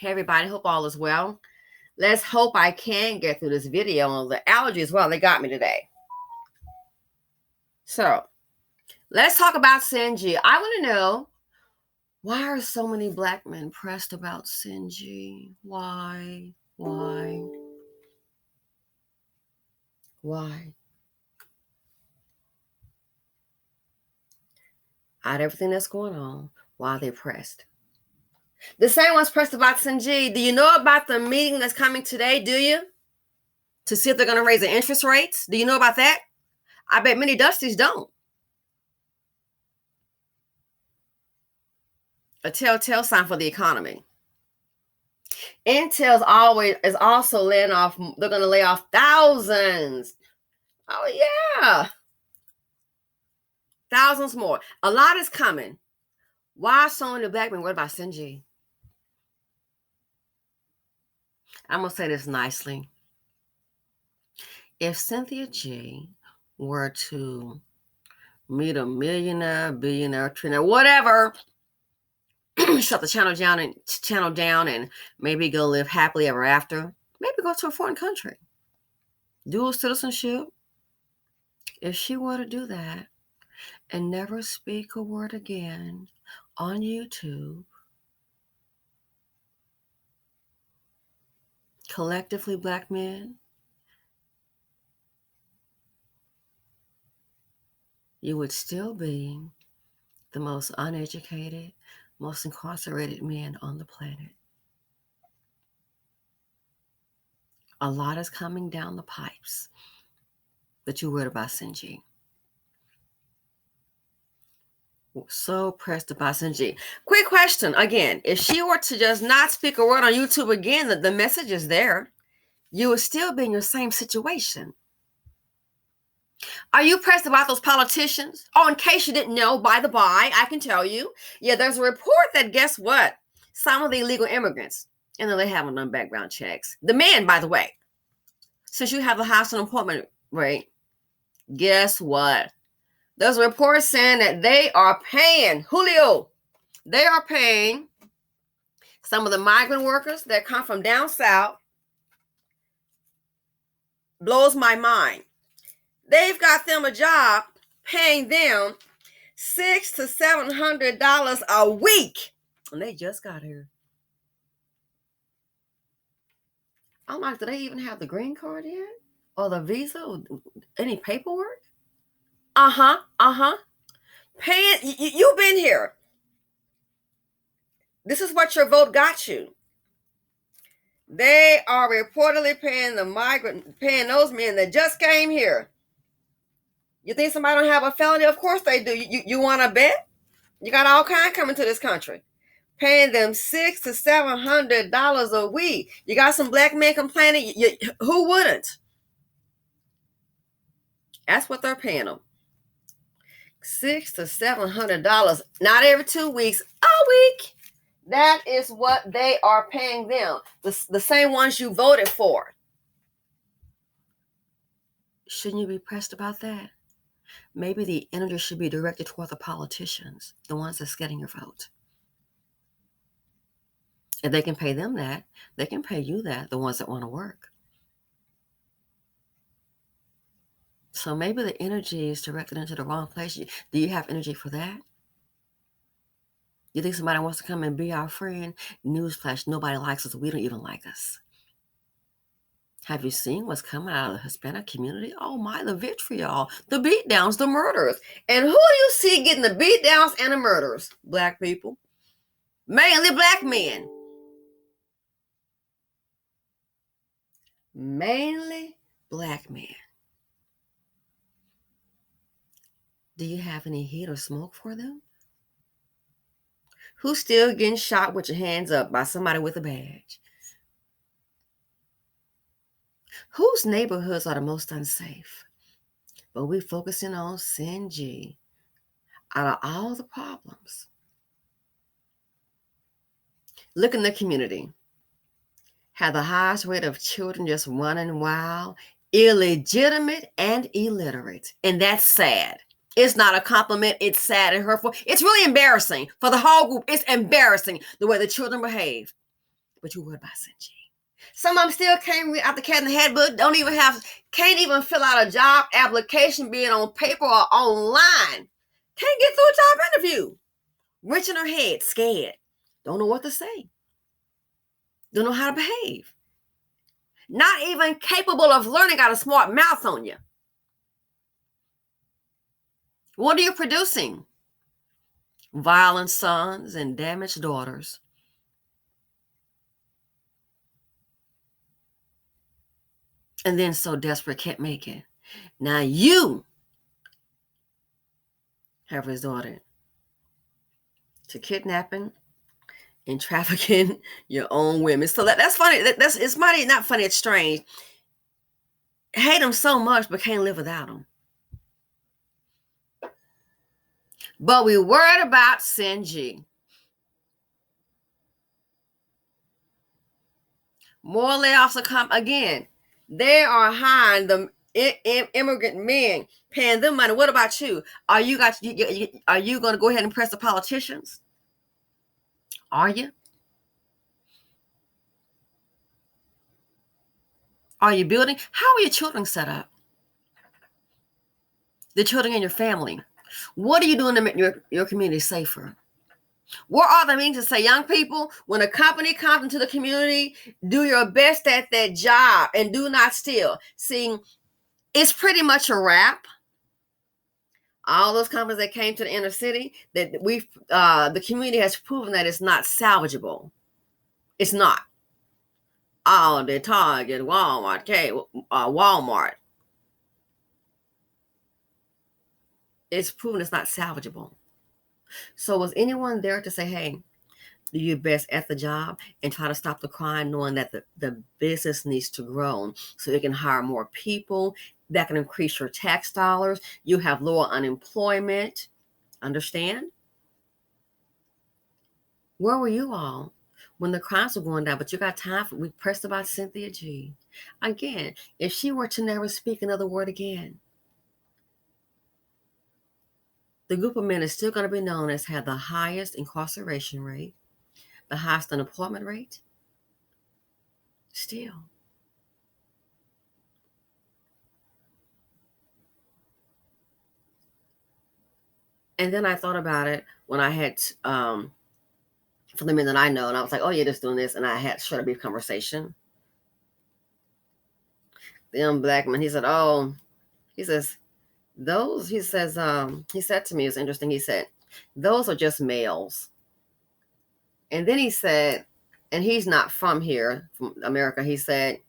Hey everybody, hope all is well. Let's hope I can get through this video on the allergies. Well, they got me today. So let's talk about Cyn G. I want to know, why are so many black men pressed about Cyn G? Why? Out of everything that's going on, why are they pressed? The same one's pressed about Cyn G. Do you know about the meeting that's coming today? Do you? To see if they're going to raise the interest rates? Do you know about that? I bet many Dusties don't. A telltale sign for the economy. Intel is also laying off. They're going to lay off thousands. Oh yeah, thousands more. A lot is coming. Why are so many black men worried about Cyn G? I'm gonna say this nicely. If Cynthia G were to meet a millionaire, billionaire, trillionaire, whatever, shut the channel down and maybe go live happily ever after, maybe go to a foreign country, dual citizenship. If she were to do that and never speak a word again on YouTube, collectively black men, you would still be the most uneducated, most incarcerated men on the planet. A lot is coming down the pipes that you read about Cyn G. So pressed about Cyn G. Quick question again. If she were to just not speak a word on YouTube again, the message is there. You would still be in your same situation. Are you pressed about those politicians? Oh, in case you didn't know, by the by, I can tell you. Yeah, there's a report that, guess what? Some of the illegal immigrants, and then they haven't done background checks. The men, by the way, since you have the highest unemployment rate, guess what? There's a report saying that they are paying, Julio, they are paying some of the migrant workers that come from down south. Blows my mind. They've got them a job paying them $600 to $700 a week, and they just got here. I'm like, do they even have the green card yet, or the visa, or any paperwork? Paying, you've been here. This is what your vote got you. They are reportedly paying those men that just came here. You think somebody don't have a felony? Of course they do. You want to bet? You got all kinds coming to this country, paying them $600 to $700 a week. You got some black men complaining. Who wouldn't? That's what they're paying them. $600 to $700, not every 2 weeks, a week. That is what they are paying them. The same ones you voted for. Shouldn't you be pressed about that? Maybe the energy should be directed toward the politicians, the ones that's getting your vote. If they can pay them that, they can pay you that, the ones that want to work. So maybe the energy is directed into the wrong place. Do you have energy for that? You think somebody wants to come and be our friend? Newsflash, nobody likes us. We don't even like us. Have you seen what's coming out of the Hispanic community? Oh my, the vitriol, the beatdowns, the murders. And who do you see getting the beatdowns and the murders? Black people. Mainly black men. Mainly black men. Do you have any heat or smoke for them? Who's still getting shot with your hands up by somebody with a badge? Whose neighborhoods are the most unsafe? But we're focusing on Cyn G out of all the problems. Look in the community. Have the highest rate of children just running wild, illegitimate and illiterate. And that's sad. It's not a compliment. It's sad and hurtful. It's really embarrassing for the whole group. It's embarrassing the way the children behave. But you worried about CynG. Some of them still can't read out the cat in the head book, can't even fill out a job application, be it on paper or online. Can't get through a job interview. Wrench in her head, scared. Don't know what to say. Don't know how to behave. Not even capable of learning, got a smart mouth on you. What are you producing? Violent sons and damaged daughters. And then so desperate can't make it. Now you have resorted to kidnapping and trafficking your own women. So that's funny. It's funny, not funny, it's strange. Hate them so much, but can't live without them. But we worried about CynG. More layoffs are coming. Again, they are hiring the immigrant men, paying them money. What about you? Are you going to go ahead and press the politicians? Are you? Are you building? How are your children set up? The children in your family. What are you doing to make your community safer? What are the means to say, young people, when a company comes into the community, do your best at that job and do not steal. See, it's pretty much a wrap. All those companies that came to the inner city, that the community has proven that it's not salvageable. It's not. Oh, the Target, Walmart. It's proven it's not salvageable. So was anyone there to say, hey, do your best at the job and try to stop the crime, knowing that the business needs to grow so it can hire more people, that can increase your tax dollars, you have lower unemployment. Understand? Where were you all when the crimes were going down? But you got time we pressed about Cynthia G. Again, if she were to never speak another word again, the group of men is still going to be known as had the highest incarceration rate, the highest unemployment rate. Still. And then I thought about it when I had, for the men that I know, and I was like, oh, yeah, just doing this. And I had short a brief conversation. The young black man, he said, he says, he said to me, it's interesting. He said, those are just males. And then he said, and he's not from here, from America. He said,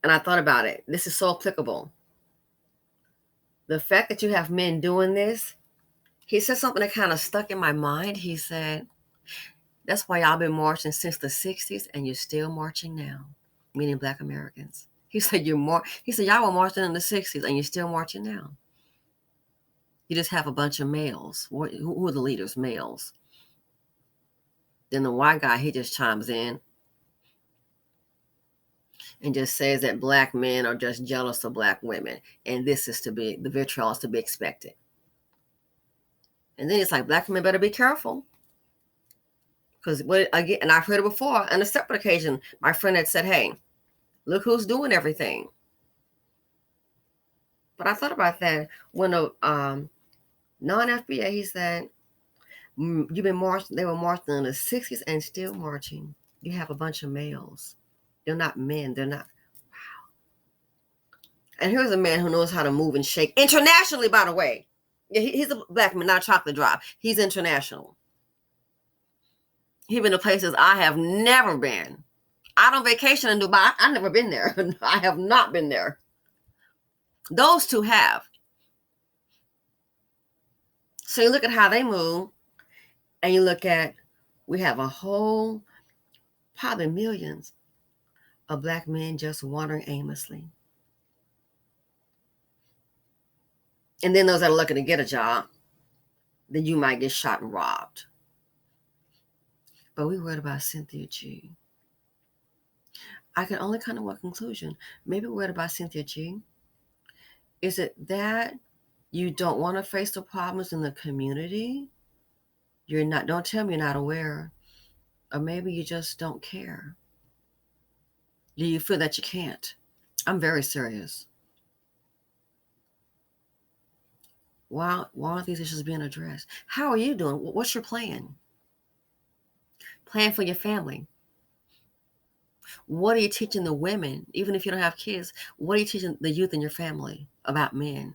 and I thought about it. This is so applicable. The fact that you have men doing this, he said something that kind of stuck in my mind. He said, that's why y'all been marching since the 60s and you're still marching now, meaning Black Americans. He said, y'all were marching in the 60s and you're still marching now. You just have a bunch of males. Who are the leaders? Males. Then the white guy, he just chimes in and just says that Black men are just jealous of Black women. And this is the vitriol is to be expected. And then it's like, Black men better be careful. Because again, and I've heard it before on a separate occasion, my friend had said, hey, look who's doing everything. But I thought about that when a non-FBA, he said, you've been marching, they were marching in the 60s and still marching. You have a bunch of males. They're not men. They're not. Wow. And here's a man who knows how to move and shake internationally, by the way. Yeah, he's a Black man, not chocolate drop. He's international. He's been to places I have never been. Out on vacation in Dubai, I've never been there. I have not been there. Those two have. So you look at how they move, and you look at, we have a whole, probably millions of Black men just wandering aimlessly. And then those that are looking to get a job, then you might get shot and robbed. But we worried about Cynthia G. I can only come to one conclusion. Maybe we're worried about Cynthia G. Is it that you don't want to face the problems in the community? Don't tell me you're not aware Or maybe you just don't care. Do you feel that you can't? I'm very serious. Why aren't these issues being addressed? How are you doing? What's your plan? Plan for your family. What are you teaching the women, even if you don't have kids? What are you teaching the youth in your family about men?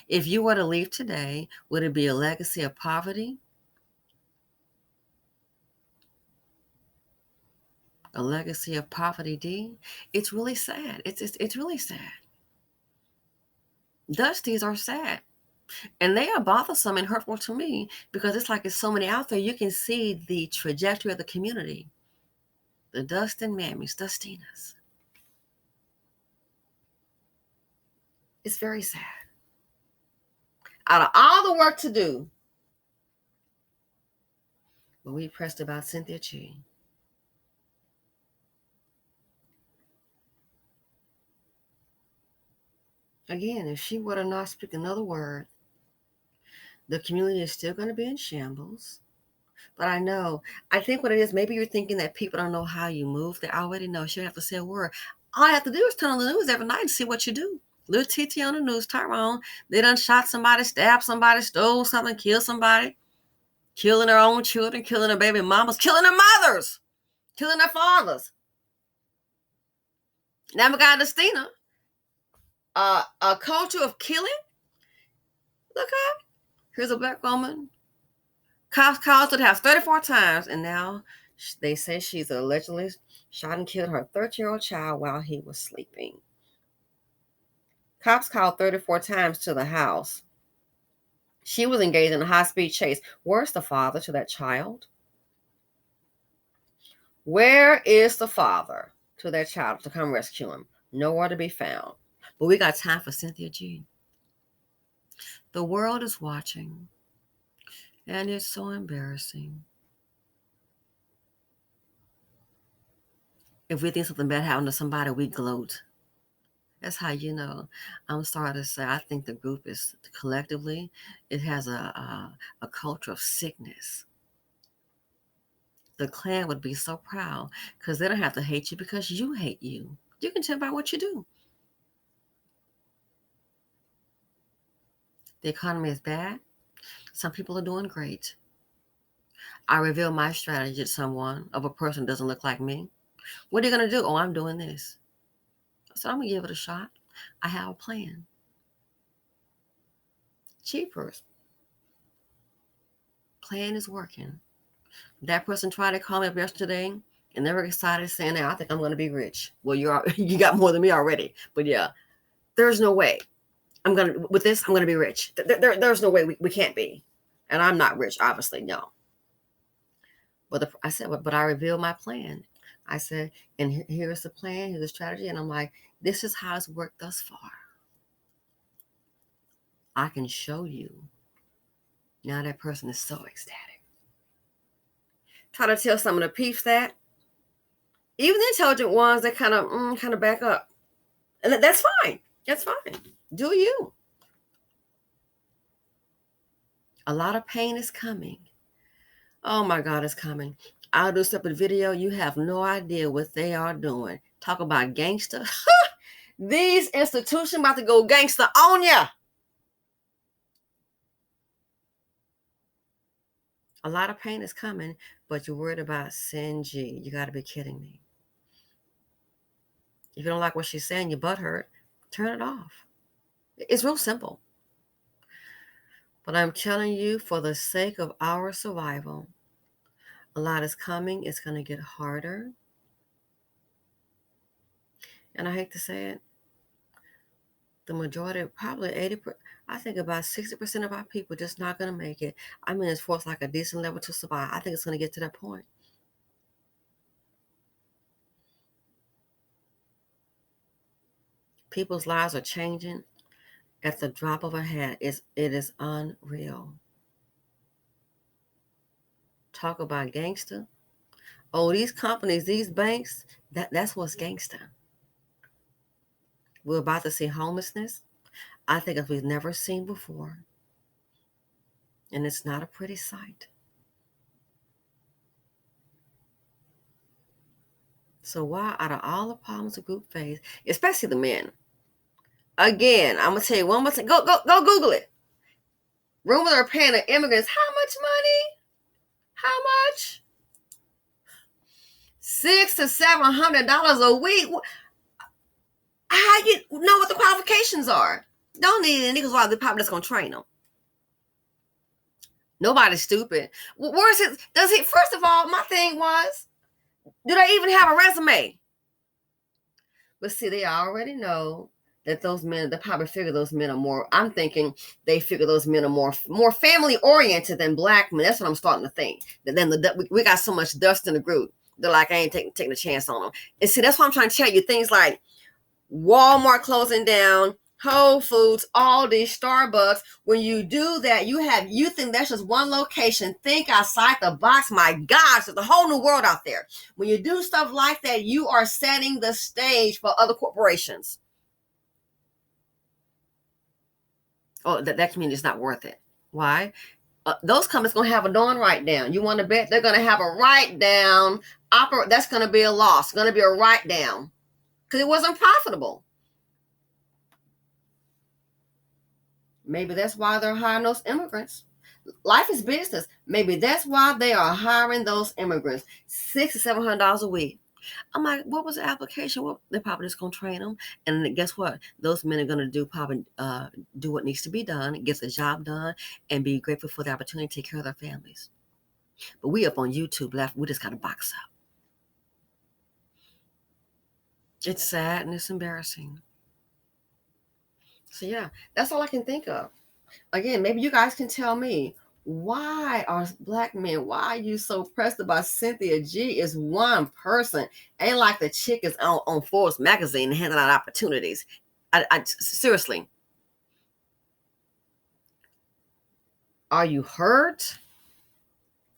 If you were to leave today, would it be a legacy of poverty? A legacy of poverty, D? It's really sad. It's really sad. Dusties are sad. And they are bothersome and hurtful to me because it's like there's so many out there. You can see the trajectory of the community. The Dustin Mammies, Dustinas. It's very sad. Out of all the work to do, but we pressed about Cynthia G. Again, if she were to not speak another word, the community is still going to be in shambles. But I think what it is, maybe you're thinking that people don't know how you move. They already know. She don't have to say a word. All I have to do is turn on the news every night and see what you do. Little TT on the news, Tyrone. They done shot somebody, stabbed somebody, stole something, killed somebody, killing their own children, killing their baby mamas, killing their mothers, killing their fathers. Now we got Dustina. A culture of killing. Look up. Here's a black woman. Cops called to the house 34 times, and now they say she's allegedly shot and killed her 13-year-old child while he was sleeping. Cops called 34 times to the house. She was engaged in a high-speed chase. Where's the father to that child? Where is the father to that child to come rescue him? Nowhere to be found. But we got time for Cynthia G. The world is watching, and it's so embarrassing. If we think something bad happened to somebody, we gloat. That's how you know. I'm sorry to say, I think the group is collectively, it has a culture of sickness. The clan would be so proud because they don't have to hate you because you hate you. You can tell by what you do. The economy is bad. Some people are doing great. I reveal my strategy to someone of a person who doesn't look like me. What are you going to do? Oh, I'm doing this. So I'm going to give it a shot. I have a plan. Cheapers. Plan is working. That person tried to call me up yesterday and they were excited saying, I think I'm going to be rich. Well, you got more than me already. But yeah, there's no way. With this, I'm going to be rich. There's no way we can't be. And I'm not rich, obviously, no. But I said, but I revealed my plan. I said, and here's the plan, here's the strategy. And I'm like, this is how it's worked thus far. I can show you. Now that person is so ecstatic. Try to tell some of the peeps that. Even the intelligent ones, they kind of back up. And that's fine. That's fine. Do you. A lot of pain is coming. Oh my God, it's coming. I'll do a separate video. You have no idea what they are doing. Talk about gangster. These institutions about to go gangster on ya. A lot of pain is coming, but you're worried about Cyn G. You got to be kidding me. If you don't like what she's saying, your butt hurt, turn it off. It's real simple. But I'm telling you, for the sake of our survival, a lot is coming. It's going to get harder. And I hate to say it, the majority, probably 80%, I think about 60% of our people just not going to make it. I mean, it's forced like a decent level to survive. I think it's going to get to that point. People's lives are changing at the drop of a hat. It is unreal. Talk about gangster. Oh, these companies, these banks, that's what's gangster. We're about to see homelessness. I think as we've never seen before. And it's not a pretty sight. So why, out of all the problems the group face, especially the men, again, I'm gonna tell you one more thing. Go Google it. Rumors are paying the immigrants how much money? How much? $600 to $700 a week. How you know what the qualifications are? Don't need any niggas while the probably just gonna train them. Nobody's stupid. Where is it? Does it? First of all, my thing was, do they even have a resume? But see, they already know that those men, they probably figure those men are more, I'm thinking they figure those men are more family oriented than black men. That's what I'm starting to think. That then we got so much dust in the group. They're like, I ain't taking a chance on them. And see, that's what I'm trying to tell you. Things like Walmart closing down, Whole Foods, Aldi, Starbucks. When you do that, you think that's just one location. Think outside the box. My gosh, there's a whole new world out there. When you do stuff like that, you are setting the stage for other corporations. Oh, that community is not worth it. Why? Those companies going to have a darn write down. You want to bet they're going to have a write down. That's going to be a loss. It's going to be a write down because it wasn't profitable. Maybe that's why they're hiring those immigrants. Life is business. Maybe that's why they are hiring those immigrants. $600 to $700 a week. I'm like, what was the application? Well, they're probably just gonna train them, and guess what? Those men are gonna do what needs to be done, get the job done, and be grateful for the opportunity to take care of their families. But we up on YouTube left. We just gotta box up. It's sad and it's embarrassing. So yeah, that's all I can think of. Again, maybe you guys can tell me, why are black men, why are you so pressed about Cynthia G? Is one person. Ain't like the chick is on Forbes magazine handing out opportunities. I seriously. Are you hurt?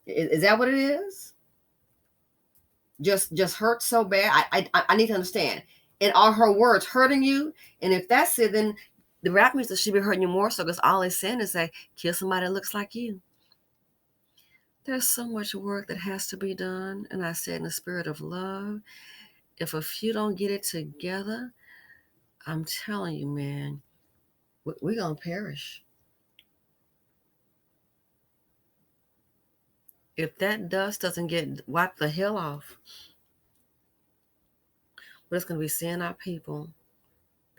Is that what it is? Just hurt so bad? I need to understand. And are her words hurting you? And if that's it, then the rap music should be hurting you more so, because all they're saying is say, kill somebody that looks like you. There's so much work that has to be done. And I said, in the spirit of love, if a few don't get it together, I'm telling you, man, we're going to perish. If that dust doesn't get wiped the hell off, we're just going to be seeing our people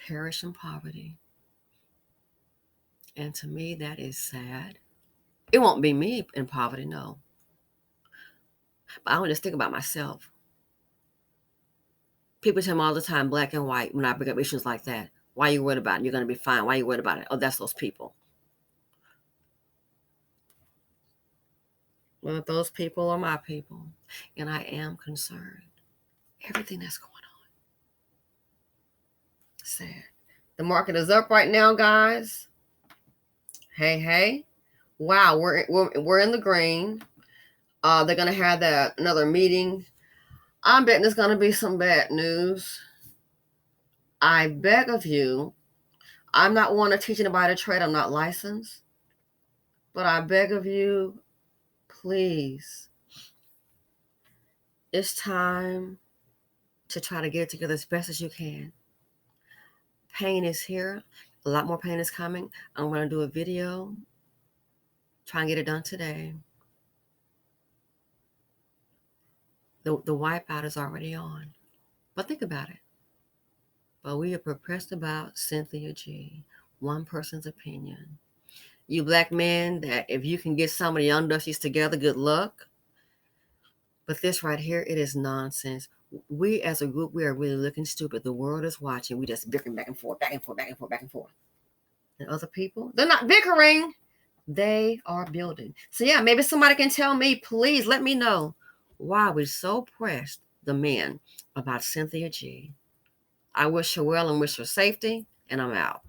perish in poverty. And to me, that is sad. It won't be me in poverty, no. But I want to just think about myself. People tell me all the time, black and white, when I bring up issues like that. Why are you worried about it? You're going to be fine. Why are you worried about it? Oh, that's those people. Well, if those people are my people, and I am concerned. Everything that's going on. Sad. The market is up right now, guys. Hey. Wow, we're in the green. They're going to have another meeting. I'm betting there's going to be some bad news. I beg of you, I'm not one to teach anybody to trade. I'm not licensed. But I beg of you, please, it's time to try to get it together as best as you can. Pain is here. A lot more pain is coming. I'm going to do a video. Try and get it done today. The wipeout is already on. But think about it. But we are perplexed about Cynthia G. One person's opinion. You black men, that if you can get some of the young dusties together, good luck. But this right here, it is nonsense. We as a group, we are really looking stupid. The world is watching. We just bickering back and forth. And other people, they're not bickering. They are building. So yeah, maybe somebody can tell me, please let me know why we're so pressed, the men, about Cynthia G. I wish her well and wish her safety, and I'm out.